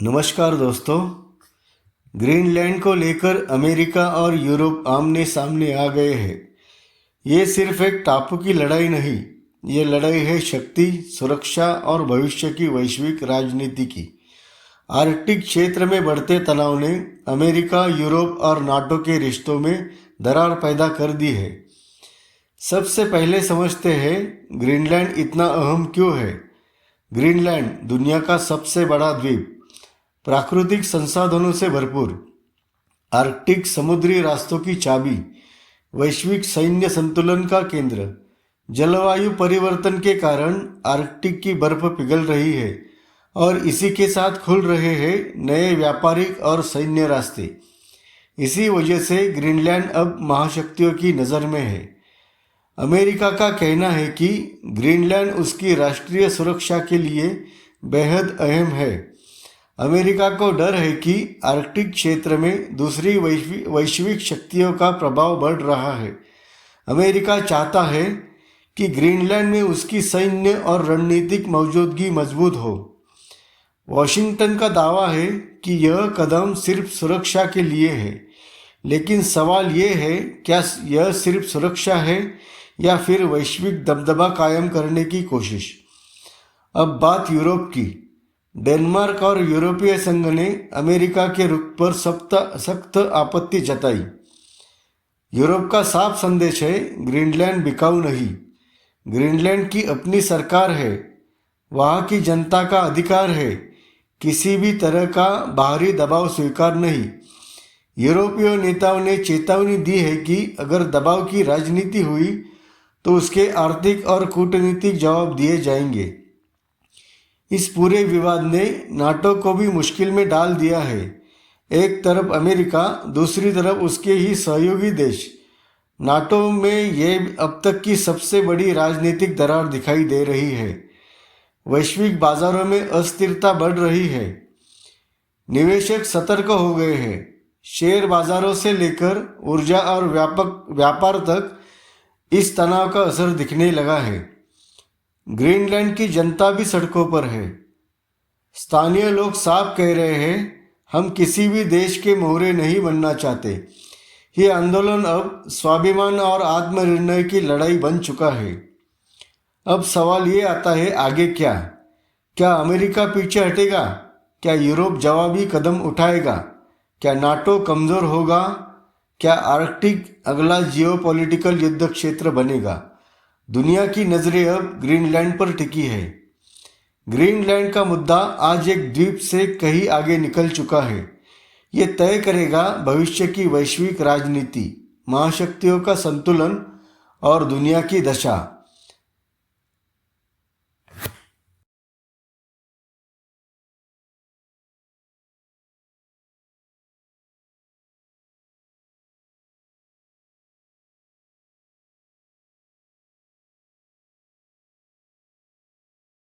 नमस्कार दोस्तों। ग्रीनलैंड को लेकर अमेरिका और यूरोप आमने सामने आ गए हैं। ये सिर्फ एक टापू की लड़ाई नहीं, ये लड़ाई है शक्ति, सुरक्षा और भविष्य की वैश्विक राजनीति की। आर्कटिक क्षेत्र में बढ़ते तनाव ने अमेरिका, यूरोप और नाटो के रिश्तों में दरार पैदा कर दी है। सबसे पहले समझते हैं ग्रीनलैंड इतना अहम क्यों है। ग्रीनलैंड दुनिया का सबसे बड़ा द्वीप, प्राकृतिक संसाधनों से भरपूर, आर्कटिक समुद्री रास्तों की चाबी, वैश्विक सैन्य संतुलन का केंद्र। जलवायु परिवर्तन के कारण आर्कटिक की बर्फ पिघल रही है और इसी के साथ खुल रहे हैं नए व्यापारिक और सैन्य रास्ते। इसी वजह से ग्रीनलैंड अब महाशक्तियों की नज़र में है। अमेरिका का कहना है कि ग्रीनलैंड उसकी राष्ट्रीय सुरक्षा के लिए बेहद अहम है। अमेरिका को डर है कि आर्कटिक क्षेत्र में दूसरी वैश्विक शक्तियों का प्रभाव बढ़ रहा है। अमेरिका चाहता है कि ग्रीनलैंड में उसकी सैन्य और रणनीतिक मौजूदगी मजबूत हो। वॉशिंगटन का दावा है कि यह कदम सिर्फ सुरक्षा के लिए है, लेकिन सवाल ये है, क्या यह सिर्फ सुरक्षा है या फिर वैश्विक दबदबा कायम करने की कोशिश। अब बात यूरोप की। डेनमार्क और यूरोपीय संघ ने अमेरिका के रुख पर सख्त आपत्ति जताई। यूरोप का साफ संदेश है, ग्रीनलैंड बिकाऊ नहीं। ग्रीनलैंड की अपनी सरकार है, वहाँ की जनता का अधिकार है, किसी भी तरह का बाहरी दबाव स्वीकार नहीं। यूरोपीय नेताओं ने चेतावनी दी है कि अगर दबाव की राजनीति हुई तो उसके आर्थिक और कूटनीतिक जवाब दिए जाएंगे। इस पूरे विवाद ने नाटो को भी मुश्किल में डाल दिया है। एक तरफ अमेरिका, दूसरी तरफ उसके ही सहयोगी देश। नाटो में ये अब तक की सबसे बड़ी राजनीतिक दरार दिखाई दे रही है। वैश्विक बाजारों में अस्थिरता बढ़ रही है। निवेशक सतर्क हो गए हैं। शेयर बाजारों से लेकर ऊर्जा और व्यापार तक इस तनाव का असर दिखने लगा है। ग्रीनलैंड की जनता भी सड़कों पर है। स्थानीय लोग साफ कह रहे हैं, हम किसी भी देश के मोहरे नहीं बनना चाहते। ये आंदोलन अब स्वाभिमान और आत्मनिर्णय की लड़ाई बन चुका है। अब सवाल ये आता है, आगे क्या? क्या अमेरिका पीछे हटेगा? क्या यूरोप जवाबी कदम उठाएगा? क्या नाटो कमज़ोर होगा? क्या आर्कटिक अगला जियोपॉलिटिकल युद्ध क्षेत्र बनेगा? दुनिया की नज़रें अब ग्रीनलैंड पर टिकी है। ग्रीनलैंड का मुद्दा आज एक द्वीप से कहीं आगे निकल चुका है। ये तय करेगा भविष्य की वैश्विक राजनीति, महाशक्तियों का संतुलन और दुनिया की दशा।